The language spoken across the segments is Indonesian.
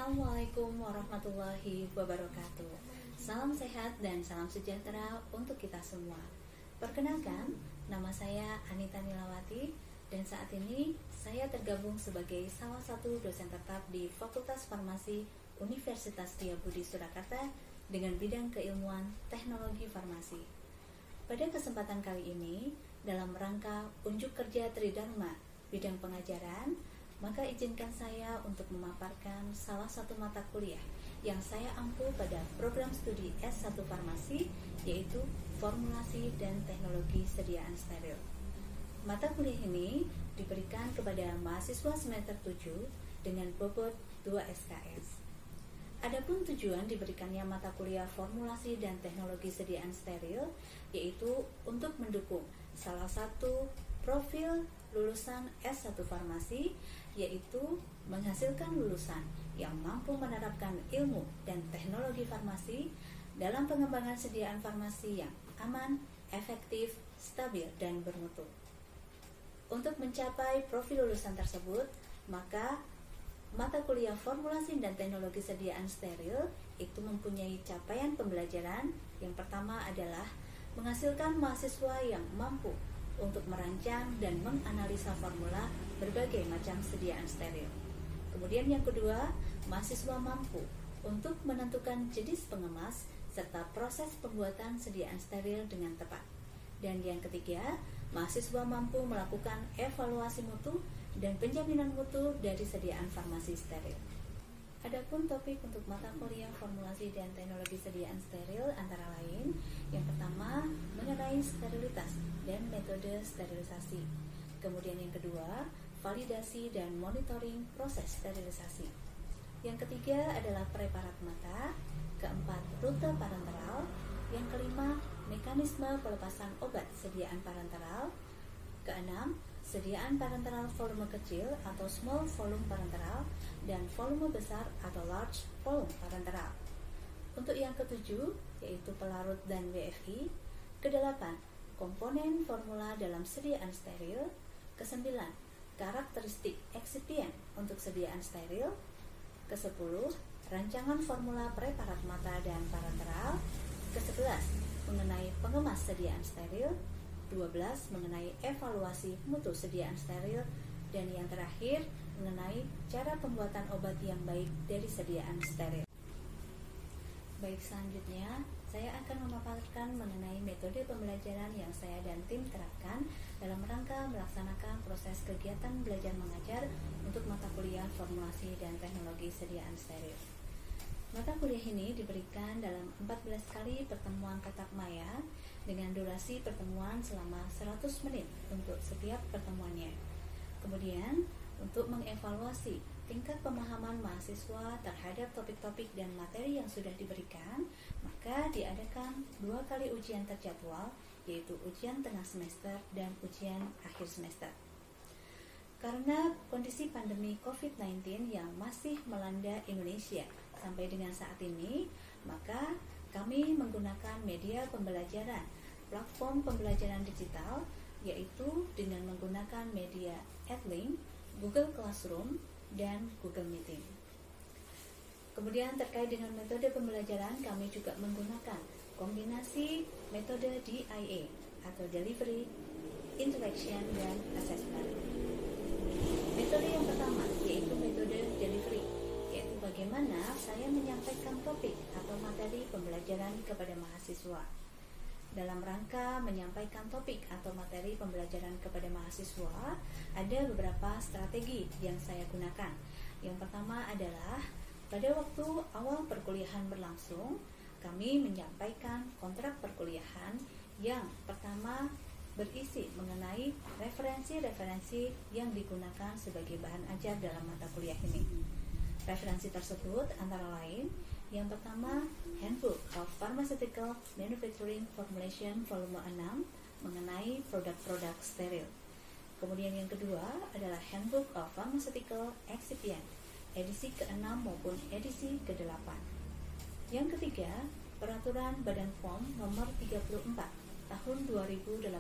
Assalamualaikum warahmatullahi wabarakatuh. Salam sehat dan salam sejahtera untuk kita semua. Perkenalkan, nama saya Anita Nilawati dan saat ini saya tergabung sebagai salah satu dosen tetap di Fakultas Farmasi Universitas Diabudi Surakarta dengan bidang keilmuan teknologi farmasi. Pada kesempatan kali ini, dalam rangka unjuk kerja Tridharma bidang pengajaran, maka izinkan saya untuk memaparkan salah satu mata kuliah yang saya ampu pada program studi S1 Farmasi, yaitu Formulasi dan Teknologi Sediaan Steril. Mata kuliah ini diberikan kepada mahasiswa semester 7 dengan bobot 2 SKS. Adapun tujuan diberikannya mata kuliah Formulasi dan Teknologi Sediaan Steril, yaitu untuk mendukung salah satu profil lulusan S1 Farmasi, yaitu menghasilkan lulusan yang mampu menerapkan ilmu dan teknologi farmasi dalam pengembangan sediaan farmasi yang aman, efektif, stabil, dan bermutu. Untuk mencapai profil lulusan tersebut, maka mata kuliah Formulasi dan Teknologi Sediaan Steril itu mempunyai capaian pembelajaran. Yang pertama adalah menghasilkan mahasiswa yang mampu untuk merancang dan menganalisa formula berbagai macam sediaan steril. Kemudian yang kedua, mahasiswa mampu untuk menentukan jenis pengemas serta proses pembuatan sediaan steril dengan tepat. Dan yang ketiga, mahasiswa mampu melakukan evaluasi mutu dan penjaminan mutu dari sediaan farmasi steril. Adapun topik untuk mata kuliah Formulasi dan Teknologi Sediaan Steril antara lain, yang pertama mengenai sterilitas dan metode sterilisasi. Kemudian yang kedua, validasi dan monitoring proses sterilisasi. Yang ketiga adalah preparat mata. Keempat, rute parenteral. Yang kelima, mekanisme pelepasan obat sediaan parenteral. Keenam, sediaan parenteral volume kecil atau small volume parenteral dan volume besar atau large volume parenteral. Untuk yang ketujuh, yaitu pelarut dan WFI. Kedelapan, komponen formula dalam sediaan steril. Kesembilan, karakteristik eksipien untuk sediaan steril. Kesepuluh, rancangan formula preparat mata dan parenteral. Kesebelas, mengenai pengemas sediaan steril. 12 mengenai evaluasi mutu sediaan steril, dan yang terakhir mengenai cara pembuatan obat yang baik dari sediaan steril. Baik, selanjutnya saya akan memaparkan mengenai metode pembelajaran yang saya dan tim terapkan dalam rangka melaksanakan proses kegiatan belajar mengajar untuk mata kuliah Formulasi dan Teknologi Sediaan Steril. Mata kuliah ini diberikan dalam 14 kali pertemuan tatap maya dengan durasi pertemuan selama 100 menit untuk setiap pertemuannya. Kemudian, untuk mengevaluasi tingkat pemahaman mahasiswa terhadap topik-topik dan materi yang sudah diberikan, maka diadakan 2 kali ujian terjadwal, yaitu ujian tengah semester dan ujian akhir semester. Karena kondisi pandemi COVID-19 yang masih melanda Indonesia sampai dengan saat ini, maka kami menggunakan media pembelajaran, platform pembelajaran digital, yaitu dengan menggunakan media Edlink, Google Classroom, dan Google Meeting. Kemudian terkait dengan metode pembelajaran, kami juga menggunakan kombinasi metode DIA atau Delivery, Interaction, dan Assessment. Metode yang pertama yaitu metode delivery, yaitu bagaimana saya menyampaikan topik atau materi pembelajaran kepada mahasiswa. Dalam rangka menyampaikan topik atau materi pembelajaran kepada mahasiswa, ada beberapa strategi yang saya gunakan. Yang pertama adalah pada waktu awal perkuliahan berlangsung, kami menyampaikan kontrak perkuliahan yang pertama berisi mengenai referensi-referensi yang digunakan sebagai bahan ajar dalam mata kuliah ini. Referensi tersebut antara lain, yang pertama, Handbook of Pharmaceutical Manufacturing Formulation volume 6 mengenai produk-produk steril. Kemudian yang kedua adalah Handbook of Pharmaceutical Excipient edisi ke-6 maupun edisi ke-8. Yang ketiga, Peraturan Badan POM nomor 34 tahun 2018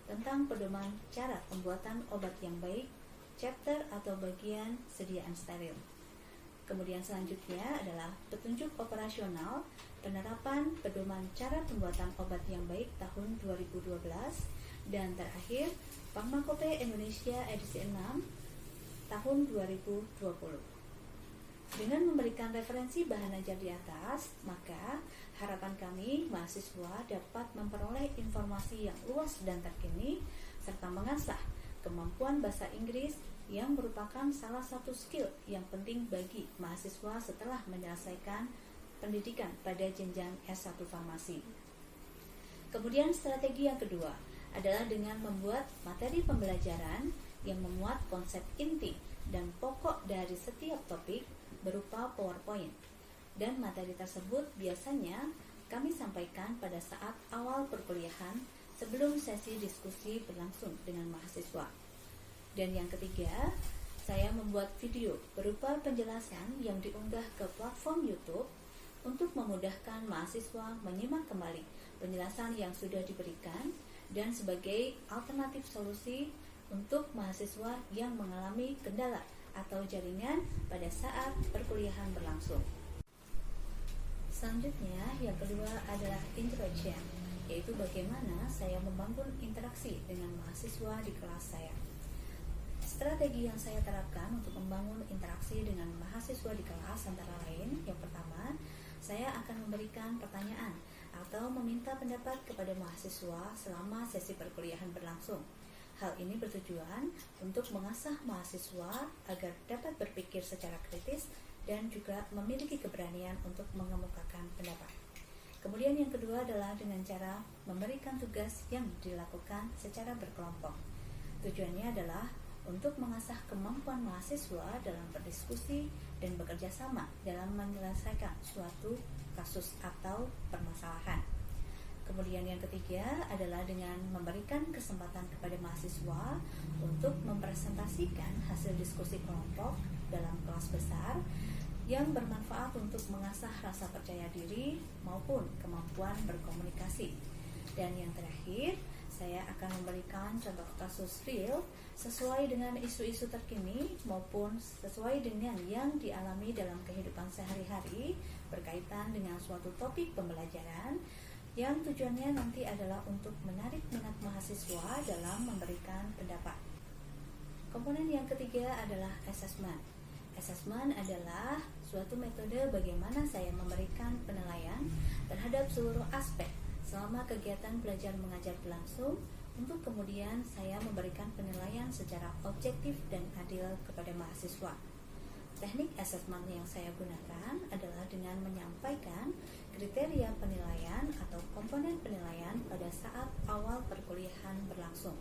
tentang pedoman cara pembuatan obat yang baik, chapter atau bagian sediaan steril. Kemudian selanjutnya adalah petunjuk operasional penerapan pedoman cara pembuatan obat yang baik tahun 2012, dan terakhir Farmakope Indonesia edisi 6 tahun 2020. Dengan memberikan referensi bahan ajar di atas, maka harapan kami mahasiswa dapat memperoleh informasi yang luas dan terkini serta mengasah kemampuan bahasa Inggris yang merupakan salah satu skill yang penting bagi mahasiswa setelah menyelesaikan pendidikan pada jenjang S1 Farmasi. Kemudian strategi yang kedua adalah dengan membuat materi pembelajaran yang memuat konsep inti dan pokok dari setiap topik berupa PowerPoint. Dan materi tersebut biasanya kami sampaikan pada saat awal perkuliahan sebelum sesi diskusi berlangsung dengan mahasiswa. Dan yang ketiga, saya membuat video berupa penjelasan yang diunggah ke platform YouTube untuk memudahkan mahasiswa menyimak kembali penjelasan yang sudah diberikan dan sebagai alternatif solusi untuk mahasiswa yang mengalami kendala atau jaringan pada saat perkuliahan berlangsung. Selanjutnya, yang kedua adalah interaction, yaitu bagaimana saya membangun interaksi dengan mahasiswa di kelas saya. Strategi yang saya terapkan untuk membangun interaksi dengan mahasiswa di kelas antara lain, yang pertama, saya akan memberikan pertanyaan atau meminta pendapat kepada mahasiswa selama sesi perkuliahan berlangsung. Hal ini bertujuan untuk mengasah mahasiswa agar dapat berpikir secara kritis dan juga memiliki keberanian untuk mengemukakan pendapat. Kemudian yang kedua adalah dengan cara memberikan tugas yang dilakukan secara berkelompok. Tujuannya adalah untuk mengasah kemampuan mahasiswa dalam berdiskusi dan bekerja sama dalam menyelesaikan suatu kasus atau permasalahan. Kemudian yang ketiga adalah dengan memberikan kesempatan kepada mahasiswa untuk mempresentasikan hasil diskusi kelompok dalam kelas besar yang bermanfaat untuk mengasah rasa percaya diri maupun kemampuan berkomunikasi. Dan yang terakhir, saya akan memberikan contoh kasus real sesuai dengan isu-isu terkini maupun sesuai dengan yang dialami dalam kehidupan sehari-hari berkaitan dengan suatu topik pembelajaran yang tujuannya nanti adalah untuk menarik minat mahasiswa dalam memberikan pendapat. Komponen yang ketiga adalah assessment. Assessment adalah suatu metode bagaimana saya memberikan penilaian terhadap seluruh aspek selama kegiatan belajar mengajar berlangsung untuk kemudian saya memberikan penilaian secara objektif dan adil kepada mahasiswa. Teknik assessment yang saya gunakan adalah dengan menyampaikan kriteria penilaian atau komponen penilaian pada saat awal perkuliahan berlangsung.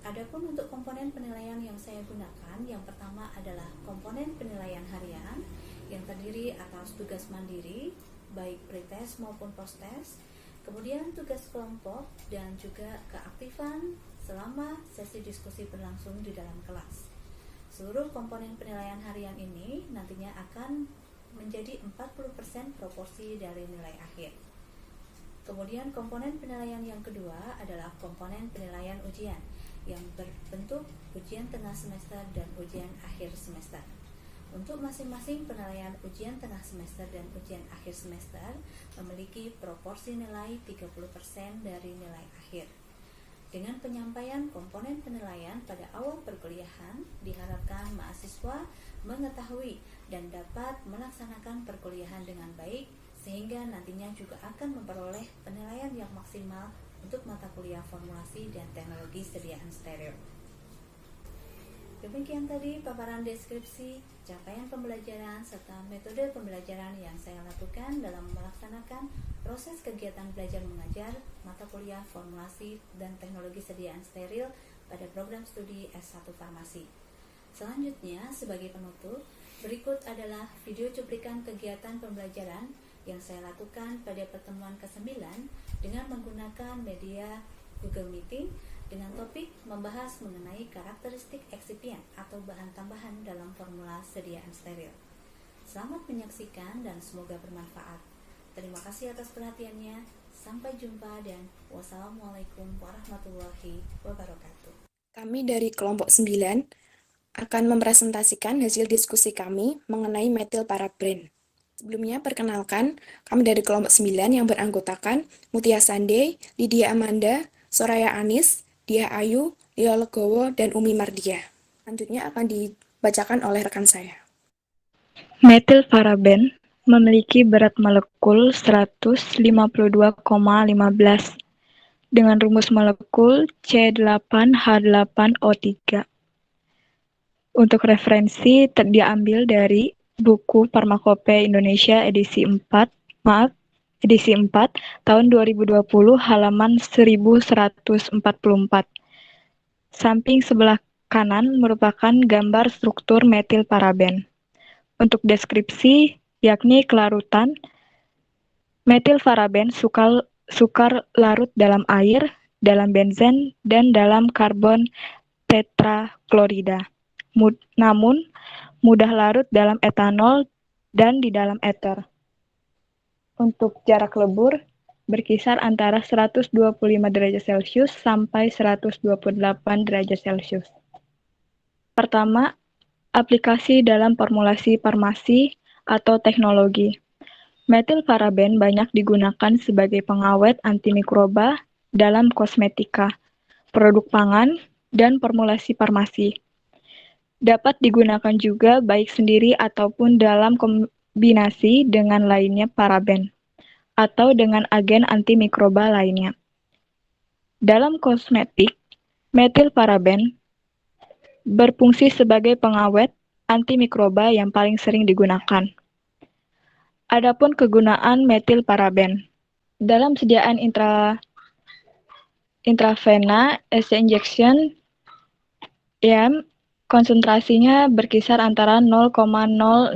Adapun untuk komponen penilaian yang saya gunakan, yang pertama adalah komponen penilaian harian yang terdiri atas tugas mandiri, baik pretest maupun posttest, kemudian tugas kelompok dan juga keaktifan selama sesi diskusi berlangsung di dalam kelas. Seluruh komponen penilaian harian ini nantinya akan menjadi 40% proporsi dari nilai akhir. Kemudian komponen penilaian yang kedua adalah komponen penilaian ujian yang berbentuk ujian tengah semester dan ujian akhir semester. Untuk masing-masing penilaian ujian tengah semester dan ujian akhir semester memiliki proporsi nilai 30% dari nilai akhir. Dengan penyampaian komponen penilaian pada awal perkuliahan, diharapkan mahasiswa mengetahui dan dapat melaksanakan perkuliahan dengan baik, sehingga nantinya juga akan memperoleh penilaian yang maksimal untuk mata kuliah formulasi dan teknologi sediaan stereo. Demikian tadi paparan deskripsi, capaian pembelajaran, serta metode pembelajaran yang saya lakukan dalam melaksanakan proses kegiatan belajar mengajar mata kuliah formulasi dan teknologi sediaan steril pada program studi S1 Farmasi. Selanjutnya, sebagai penutup, berikut adalah video cuplikan kegiatan pembelajaran yang saya lakukan pada pertemuan ke-9 dengan menggunakan media Google Meeting dengan topik membahas mengenai karakteristik eksipien atau bahan tambahan dalam formula sediaan steril. Selamat menyaksikan dan semoga bermanfaat. Terima kasih atas perhatiannya. Sampai jumpa dan wassalamualaikum warahmatullahi wabarakatuh. Kami dari kelompok 9 akan mempresentasikan hasil diskusi kami mengenai metilparaben. Sebelumnya, perkenalkan, kami dari kelompok 9 yang beranggotakan Mutia Sande, Lydia Amanda, Soraya Anis, Diah Ayu, Leo Legowo, dan Umi Mardia. Selanjutnya akan dibacakan oleh rekan saya. Metilparaben memiliki berat molekul 152,15 dengan rumus molekul C8H8O3. Untuk referensi diambil dari buku Farmakope Indonesia edisi 4 tahun 2020 halaman 1144. Samping sebelah kanan merupakan gambar struktur metilparaben. Untuk deskripsi, yakni kelarutan, metilparaben sukar larut dalam air, dalam benzen, dan dalam karbon tetraklorida. Namun, mudah larut dalam etanol dan di dalam ether. Untuk jarak lebur, berkisar antara 125 derajat Celcius sampai 128 derajat Celcius. Pertama, aplikasi dalam formulasi farmasi atau teknologi. Metilparaben banyak digunakan sebagai pengawet antimikroba dalam kosmetika, produk pangan, dan formulasi farmasi. Dapat digunakan juga baik sendiri ataupun dalam kombinasi dengan lainnya paraben, atau dengan agen antimikroba lainnya. Dalam kosmetik, metilparaben berfungsi sebagai pengawet antimikroba yang paling sering digunakan. Adapun kegunaan metilparaben dalam sediaan intravena injection, konsentrasinya berkisar antara 0,065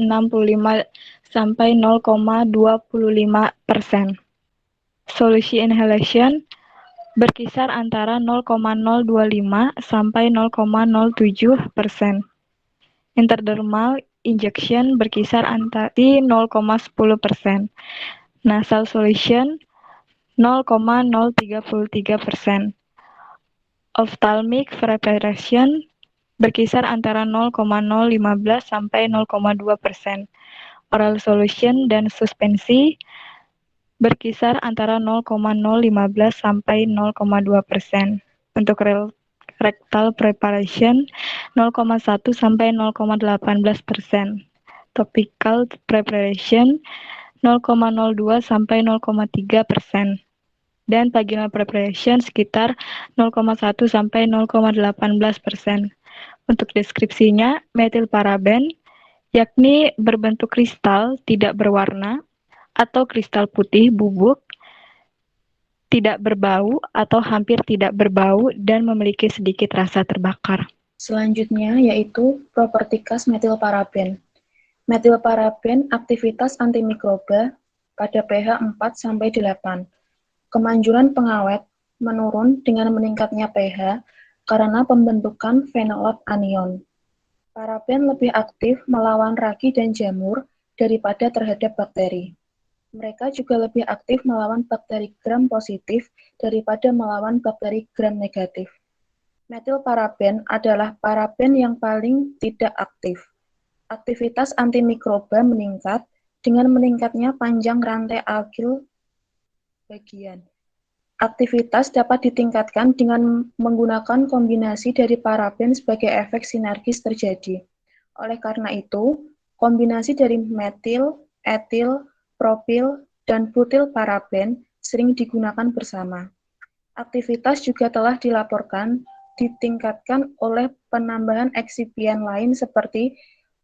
sampai 0,25%. Solusi inhalation berkisar antara 0,025 sampai 0,07%. Intradermal injection berkisar antara 0,10%. Nasal solution 0,033%. Ophthalmic preparation berkisar antara 0,015 sampai 0,2%. Oral solution dan suspensi berkisar antara 0,015 sampai 0,2%. Untuk rectal preparation 0,1 sampai 0,18%. Topical preparation 0,02 sampai 0,3%. Dan vaginal preparation sekitar 0,1 sampai 0,18%. Untuk deskripsinya, metilparaben yakni berbentuk kristal tidak berwarna atau kristal putih bubuk, tidak berbau atau hampir tidak berbau dan memiliki sedikit rasa terbakar. Selanjutnya yaitu properti khas metilparaben. Metilparaben aktivitas antimikroba pada pH 4-8. Kemanjuran pengawet menurun dengan meningkatnya pH karena pembentukan fenolat anion. Paraben lebih aktif melawan ragi dan jamur daripada terhadap bakteri. Mereka juga lebih aktif melawan bakteri gram positif daripada melawan bakteri gram negatif. Metilparaben adalah paraben yang paling tidak aktif. Aktivitas antimikroba meningkat dengan meningkatnya panjang rantai alkil bagian. Aktivitas dapat ditingkatkan dengan menggunakan kombinasi dari paraben sebagai efek sinergis terjadi. Oleh karena itu, kombinasi dari metil, etil, propil, dan butilparaben sering digunakan bersama. Aktivitas juga telah dilaporkan ditingkatkan oleh penambahan eksipien lain seperti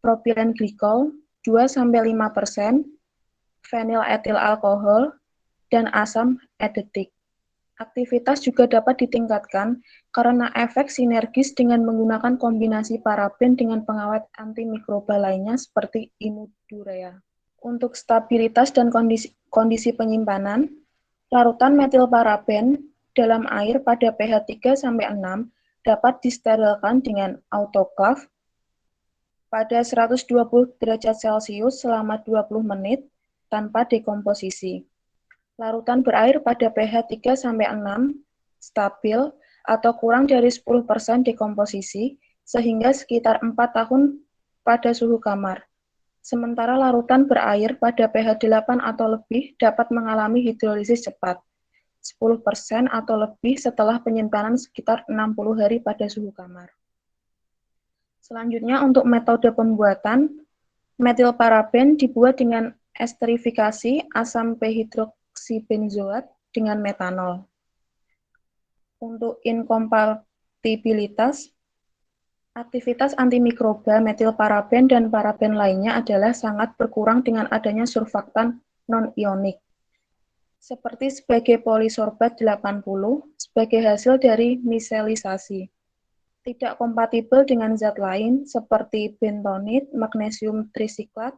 propilen glikol 2-5%, feniletil alkohol, dan asam edetik. Aktivitas juga dapat ditingkatkan karena efek sinergis dengan menggunakan kombinasi paraben dengan pengawet antimikroba lainnya seperti imudurea. Untuk stabilitas dan kondisi penyimpanan, larutan metilparaben dalam air pada pH 3-6 dapat disterilkan dengan autoklaf pada 120 derajat Celcius selama 20 menit tanpa dekomposisi. Larutan berair pada pH 3-6 stabil atau kurang dari 10% dekomposisi sehingga sekitar 4 tahun pada suhu kamar. Sementara larutan berair pada pH 8 atau lebih dapat mengalami hidrolisis cepat, 10% atau lebih setelah penyimpanan sekitar 60 hari pada suhu kamar. Selanjutnya untuk metode pembuatan, metilparaben dibuat dengan esterifikasi asam p-hidroksibenzoat dengan metanol. Untuk inkompatibilitas, aktivitas antimikroba metilparaben dan paraben lainnya adalah sangat berkurang dengan adanya surfaktan non-ionik, seperti sebagai polisorbat 80 sebagai hasil dari miselisasi. Tidak kompatibel dengan zat lain seperti bentonit, magnesium trisiklat,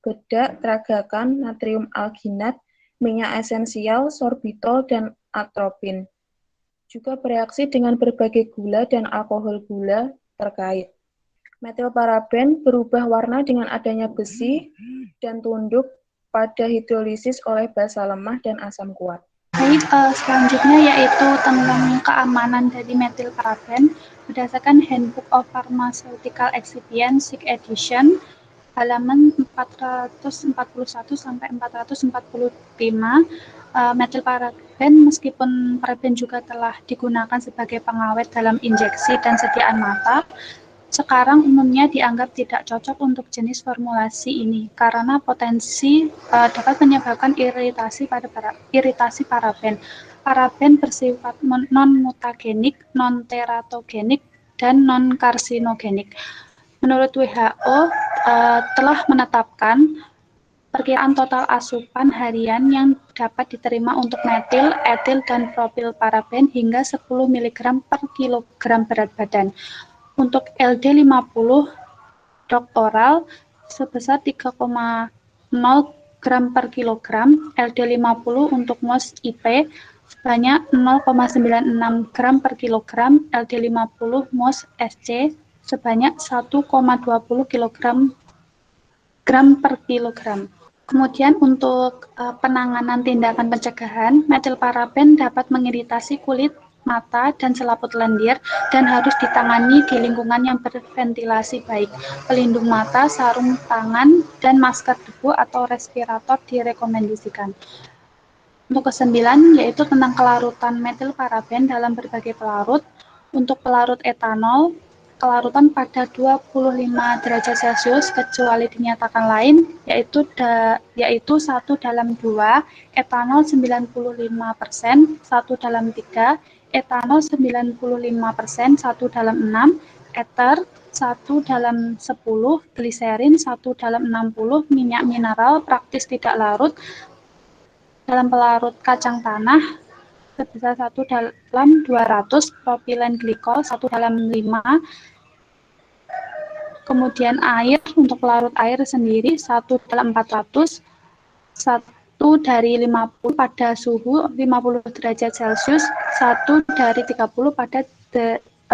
bedak, tragakan, natrium alginat, minyak esensial, sorbitol, dan atropin. Juga bereaksi dengan berbagai gula dan alkohol gula terkait. Metilparaben berubah warna dengan adanya besi dan tunduk pada hidrolisis oleh basa lemah dan asam kuat. Baik, selanjutnya yaitu tentang keamanan dari metilparaben berdasarkan Handbook of Pharmaceutical Excipients 6th edition halaman 441 sampai 445. Metilparaben meskipun paraben juga telah digunakan sebagai pengawet dalam injeksi dan sediaan mata, sekarang umumnya dianggap tidak cocok untuk jenis formulasi ini karena potensi dapat menyebabkan iritasi paraben. Paraben bersifat non-mutagenik, non-teratogenik, dan non-karsinogenik. Menurut WHO telah menetapkan perkiraan total asupan harian yang dapat diterima untuk metil, etil, dan propilparaben hingga 10 mg per kilogram berat badan. Untuk LD50 doktoral sebesar 3,0 gram per kilogram, LD50 untuk MOS IP sebanyak 0,96 gram per kilogram, LD50 MOS SC sebanyak 1,20 gram per kilogram. Kemudian untuk penanganan tindakan pencegahan, metilparaben dapat mengiritasi kulit, mata, dan selaput lendir dan harus ditangani di lingkungan yang berventilasi baik. Pelindung mata, sarung tangan, dan masker debu atau respirator direkomendasikan. Untuk kesembilan yaitu tentang kelarutan metilparaben dalam berbagai pelarut. Untuk pelarut etanol, kelarutan pada 25 derajat Celcius kecuali dinyatakan lain, yaitu 1 dalam 2, etanol 95%, 1 dalam 3, etanol 95%, 1 dalam 6, eter 1 dalam 10, gliserin 1 dalam 60, minyak mineral praktis tidak larut dalam pelarut kacang tanah sebesar 1 dalam 200, propilen glikol 1 dalam 5, kemudian air untuk pelarut air sendiri 1 dalam 400, 1 dari 50 pada suhu 50 derajat Celcius, 1 dari 30 pada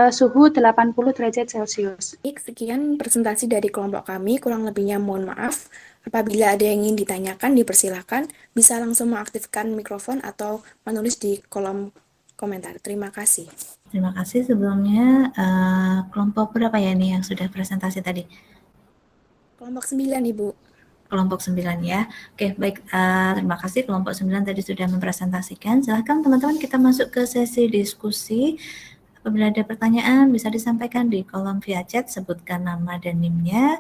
suhu 80 derajat Celcius. Baik, sekian presentasi dari kelompok kami, kurang lebihnya mohon maaf. Apabila ada yang ingin ditanyakan, dipersilakan bisa langsung mengaktifkan mikrofon atau menulis di kolom komentar. Terima kasih. Terima kasih. Sebelumnya kelompok berapa ya nih yang sudah presentasi tadi? Kelompok 9, Ibu. Kelompok 9 ya. Oke, baik. Terima kasih kelompok 9 tadi sudah mempresentasikan. Silahkan teman-teman kita masuk ke sesi diskusi. Apabila ada pertanyaan bisa disampaikan di kolom via chat, sebutkan nama dan NIM-nya,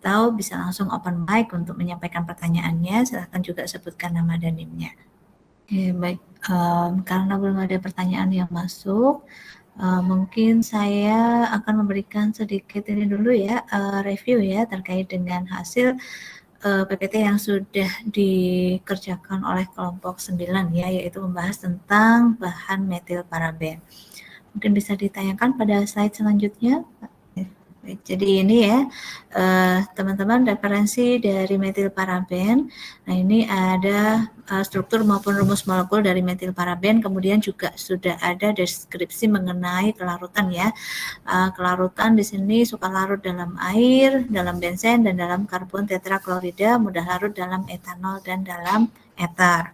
atau bisa langsung open mic untuk menyampaikan pertanyaannya. Silahkan juga sebutkan nama dan NIM-nya. Oke, baik. Karena belum ada pertanyaan yang masuk, mungkin saya akan memberikan sedikit ini dulu ya, review ya terkait dengan hasil PPT yang sudah dikerjakan oleh kelompok 9 ya, yaitu membahas tentang bahan metilparaben. Mungkin bisa ditayangkan pada slide selanjutnya. Baik, jadi ini ya teman-teman referensi dari metilparaben. Nah ini ada struktur maupun rumus molekul dari metilparaben, kemudian juga sudah ada deskripsi mengenai kelarutan ya. Kelarutan di sini suka larut dalam air, dalam benzen, dan dalam karbon tetraklorida, mudah larut dalam etanol dan dalam eter.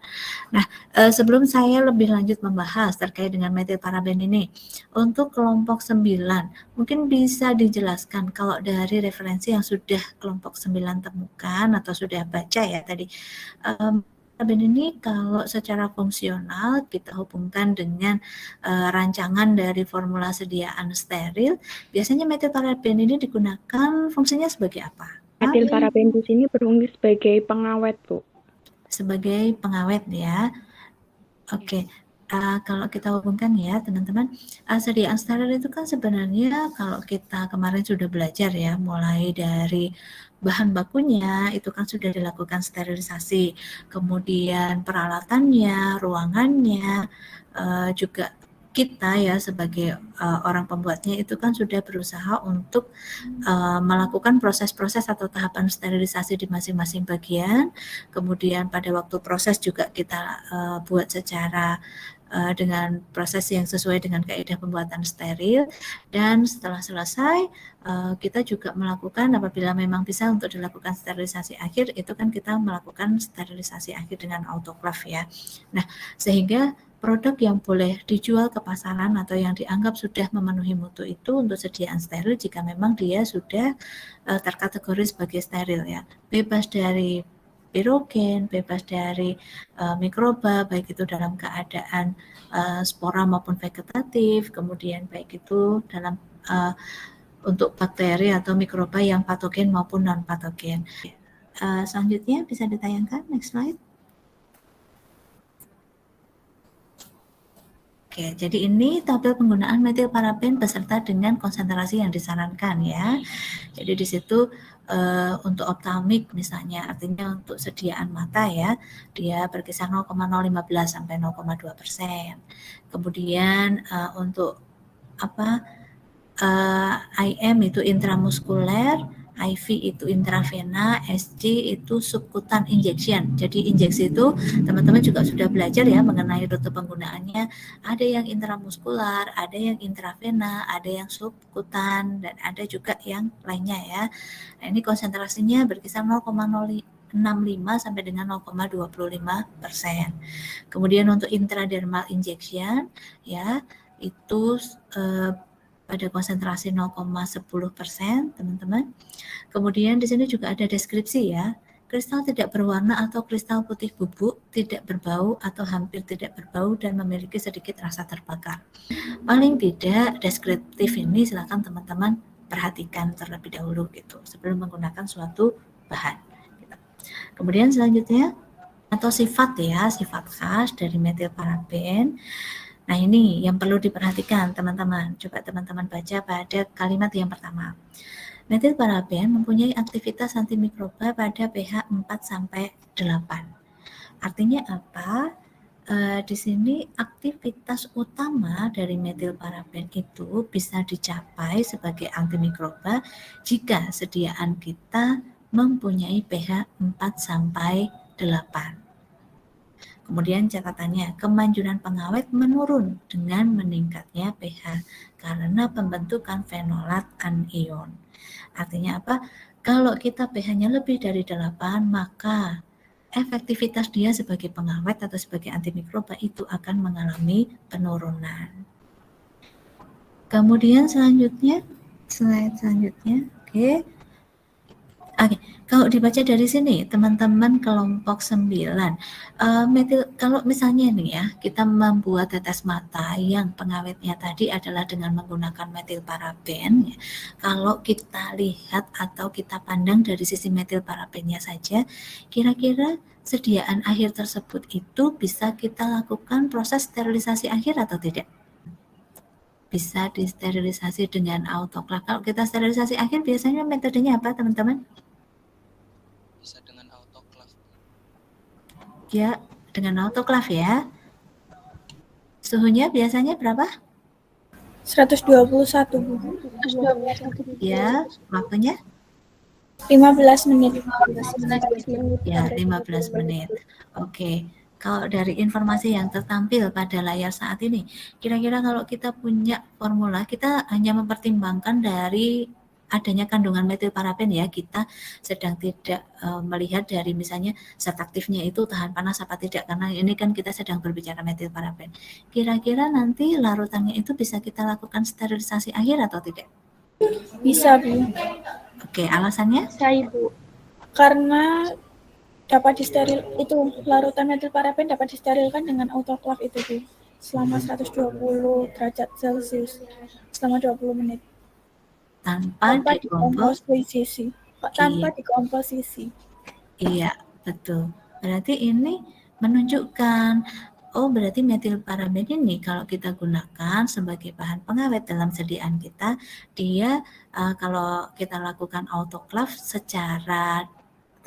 Nah, sebelum saya lebih lanjut membahas terkait dengan metilparaben ini, untuk kelompok 9, mungkin bisa dijelaskan kalau dari referensi yang sudah kelompok 9 temukan atau sudah baca ya tadi, paraben ini kalau secara fungsional kita hubungkan dengan rancangan dari formula sediaan steril, biasanya metilparaben ini digunakan fungsinya sebagai apa? Metilparaben di sini berfungsi sebagai pengawet, Bu. Sebagai pengawet ya. Oke. Kalau kita hubungkan ya teman-teman, sediaan steril itu kan sebenarnya kalau kita kemarin sudah belajar ya, mulai dari bahan bakunya itu kan sudah dilakukan sterilisasi, kemudian peralatannya, ruangannya, juga kita ya sebagai orang pembuatnya itu kan sudah berusaha untuk melakukan proses-proses atau tahapan sterilisasi di masing-masing bagian. Kemudian pada waktu proses juga kita buat secara dengan proses yang sesuai dengan kaidah pembuatan steril, dan setelah selesai kita juga melakukan, apabila memang bisa untuk dilakukan sterilisasi akhir, itu kan kita melakukan sterilisasi akhir dengan autoclave ya. Nah, sehingga produk yang boleh dijual ke pasaran atau yang dianggap sudah memenuhi mutu itu untuk sediaan steril jika memang dia sudah terkategori sebagai steril ya, bebas dari pirogen, bebas dari mikroba, baik itu dalam keadaan spora maupun vegetatif, kemudian baik itu dalam untuk bakteri atau mikroba yang patogen maupun non patogen. Selanjutnya bisa ditayangkan, next slide. Oke, jadi ini tabel penggunaan metilparaben beserta dengan konsentrasi yang disarankan ya. Jadi di situ untuk optalmik misalnya, artinya untuk sediaan mata ya, dia berkisar 0,015 sampai 0,2%. Kemudian untuk IM itu intramuskuler, IV itu intravena, SC itu subkutan injection. Jadi injeksi itu teman-teman juga sudah belajar ya mengenai rute penggunaannya. Ada yang intramuskular, ada yang intravena, ada yang subkutan, dan ada juga yang lainnya ya. Nah, ini konsentrasinya berkisar 0,65 sampai dengan 0,25%. Kemudian untuk intradermal injection ya itu pada konsentrasi 0,10%, teman-teman. Kemudian di sini juga ada deskripsi ya. Kristal tidak berwarna atau kristal putih bubuk, tidak berbau atau hampir tidak berbau dan memiliki sedikit rasa terbakar. Paling tidak deskriptif ini silakan teman-teman perhatikan terlebih dahulu gitu sebelum menggunakan suatu bahan. Gitu. Kemudian selanjutnya atau sifat ya, sifat khas dari metilparaben. Nah ini yang perlu diperhatikan teman-teman. Coba teman-teman baca pada kalimat yang pertama. Metilparaben mempunyai aktivitas antimikroba pada pH 4-8. Artinya apa? Di sini aktivitas utama dari metilparaben itu bisa dicapai sebagai antimikroba jika sediaan kita mempunyai pH 4-8. Kemudian catatannya, kemanjuran pengawet menurun dengan meningkatnya pH karena pembentukan fenolat anion. Artinya apa? Kalau kita pH-nya lebih dari 8, maka efektivitas dia sebagai pengawet atau sebagai antimikroba itu akan mengalami penurunan. Kemudian selanjutnya, slide selanjutnya, oke. Kalau dibaca dari sini, teman-teman kelompok 9, kalau misalnya nih ya, kita membuat tetes mata yang pengawetnya tadi adalah dengan menggunakan metilparaben, ya. Kalau kita lihat atau kita pandang dari sisi metilparabennya saja, kira-kira sediaan akhir tersebut itu bisa kita lakukan proses sterilisasi akhir atau tidak? Bisa disterilisasi dengan autoclave. Kalau kita sterilisasi akhir, biasanya metodenya apa, teman-teman? Bisa dengan autoclave. Ya, dengan autoclave ya. Suhunya biasanya berapa? 121, Bu. Ya, waktunya? 15 menit. Ya, 15 menit. Oke. Kalau dari informasi yang tertampil pada layar saat ini, kira-kira kalau kita punya formula, kita hanya mempertimbangkan dari adanya kandungan metilparaben ya, kita sedang tidak melihat dari misalnya zat aktifnya itu tahan panas apa tidak, karena ini kan kita sedang berbicara metilparaben. Kira-kira nanti larutannya itu bisa kita lakukan sterilisasi akhir atau tidak? Bisa, Bu. Oke, alasannya? Saya Ibu. Karena dapat disteril itu larutan metilparaben dapat disterilkan dengan autoclave itu, Bu. Selama 120 derajat Celcius selama 20 menit. Tanpa dikomposisi. Tanpa dikomposisi. Iya, betul. Berarti ini menunjukkan, oh berarti metilparaben ini kalau kita gunakan sebagai bahan pengawet dalam sediaan kita, dia kalau kita lakukan autoclave secara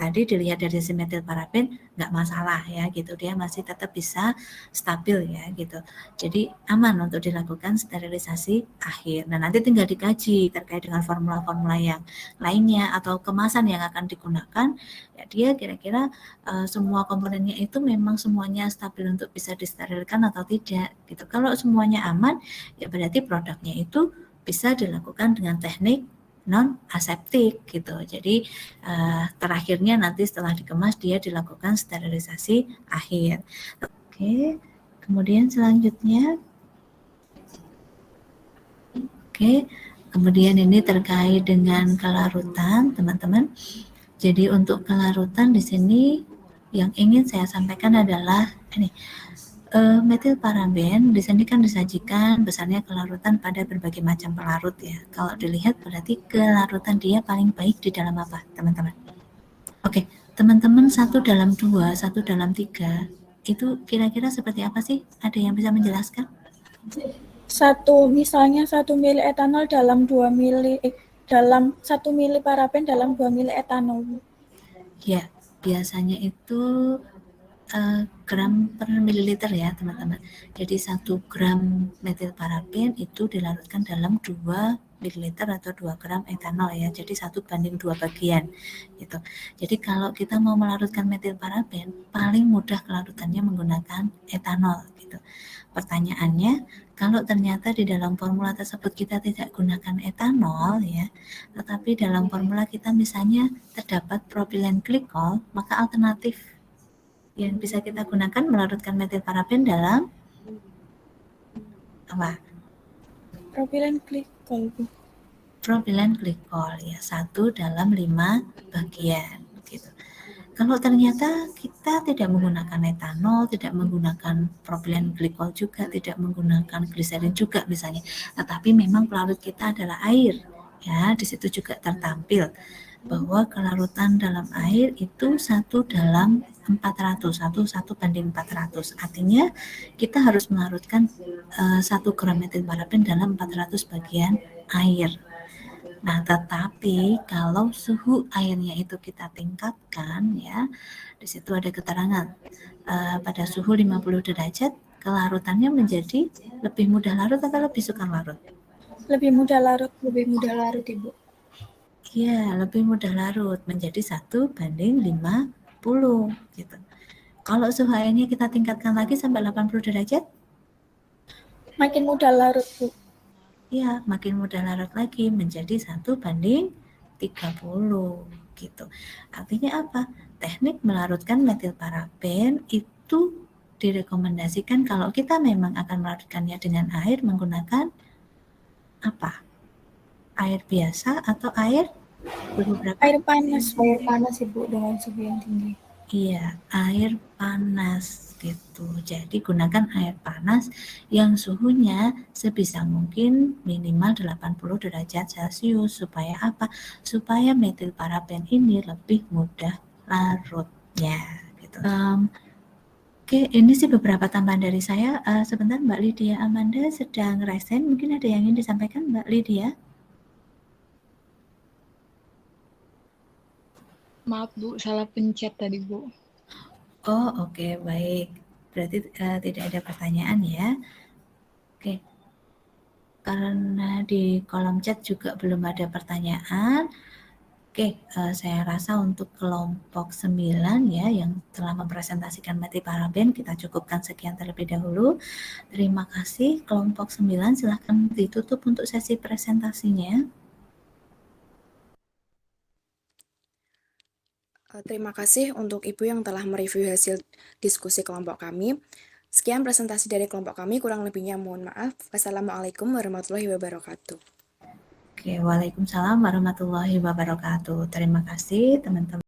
tadi dilihat dari si metilparaben nggak masalah ya gitu, dia masih tetap bisa stabil ya gitu, jadi aman untuk dilakukan sterilisasi akhir. Nah nanti tinggal dikaji terkait dengan formula-formula yang lainnya atau kemasan yang akan digunakan ya, dia kira-kira semua komponennya itu memang semuanya stabil untuk bisa disterilkan atau tidak gitu. Kalau semuanya aman ya berarti produknya itu bisa dilakukan dengan teknik non aseptik gitu. Jadi terakhirnya nanti setelah dikemas dia dilakukan sterilisasi akhir. Oke, kemudian selanjutnya, kemudian ini terkait dengan kelarutan, teman-teman. Jadi untuk kelarutan di sini yang ingin saya sampaikan adalah ini. Metilparaben di sini kan disajikan besarnya kelarutan pada berbagai macam pelarut ya. Kalau dilihat berarti kelarutan dia paling baik di dalam apa, teman-teman? Oke, teman-teman 1 dalam 2, 1 dalam 3 itu kira-kira seperti apa sih? Ada yang bisa menjelaskan? Misalnya 1 mili etanol dalam 2 mili dalam 1 mili paraben dalam 2 mili etanol. Ya, biasanya itu gram per mililiter ya teman-teman. Jadi 1 gram metilparaben itu dilarutkan dalam 2 mililiter atau 2 gram etanol ya. Jadi 1 banding 2 bagian gitu. Jadi kalau kita mau melarutkan metilparaben, paling mudah kelarutannya menggunakan etanol gitu. Pertanyaannya, kalau ternyata di dalam formula tersebut kita tidak gunakan etanol ya, tetapi dalam formula kita misalnya terdapat propilen glikol, maka alternatif yang bisa kita gunakan melarutkan metilparaben dalam apa? Propilen glikol. Propilen glikol ya, 1 dalam 5 bagian gitu. Kalau ternyata kita tidak menggunakan etanol, tidak menggunakan propilen glikol juga, tidak menggunakan gliserin juga misalnya, tetapi memang pelarut kita adalah air ya, di situ juga tertampil bahwa kelarutan dalam air itu 1 dalam 400, 1 banding 400. Artinya kita harus melarutkan 1 gram metilparaben dalam 400 bagian air. Nah, tetapi kalau suhu airnya itu kita tingkatkan ya, di situ ada keterangan pada suhu 50 derajat kelarutannya menjadi lebih mudah larut atau lebih sukar larut? Lebih mudah larut, Ibu. Ya, lebih mudah larut menjadi 1 banding 50 gitu. Kalau suhu airnya kita tingkatkan lagi sampai 80 derajat, makin mudah larut, Bu. Ya, makin mudah larut lagi menjadi 1 banding 30 gitu. Artinya apa? Teknik melarutkan metilparaben itu direkomendasikan kalau kita memang akan melarutkannya dengan air menggunakan apa? Air biasa atau air berapa? Air panas, Ibu, dengan suhu yang tinggi. Iya, air panas gitu. Jadi gunakan air panas yang suhunya sebisa mungkin minimal 80 derajat Celcius. Supaya apa? Supaya metilparaben ini lebih mudah larutnya gitu. Oke, ini sih beberapa tambahan dari saya. Sebentar, Mbak Lydia Amanda sedang resen. Mungkin ada yang ingin disampaikan, Mbak Lydia? Maaf Bu, salah pencet tadi Bu. Oh oke, baik. Berarti tidak ada pertanyaan ya. Oke. Karena di kolom chat juga belum ada pertanyaan, Oke, saya rasa untuk kelompok 9 ya yang telah mempresentasikan metiparaben kita cukupkan sekian terlebih dahulu. Terima kasih kelompok 9, silahkan ditutup untuk sesi presentasinya. Terima kasih untuk Ibu yang telah mereview hasil diskusi kelompok kami. Sekian presentasi dari kelompok kami, kurang lebihnya mohon maaf. Wassalamualaikum warahmatullahi wabarakatuh. Oke, waalaikumsalam warahmatullahi wabarakatuh. Terima kasih teman-teman.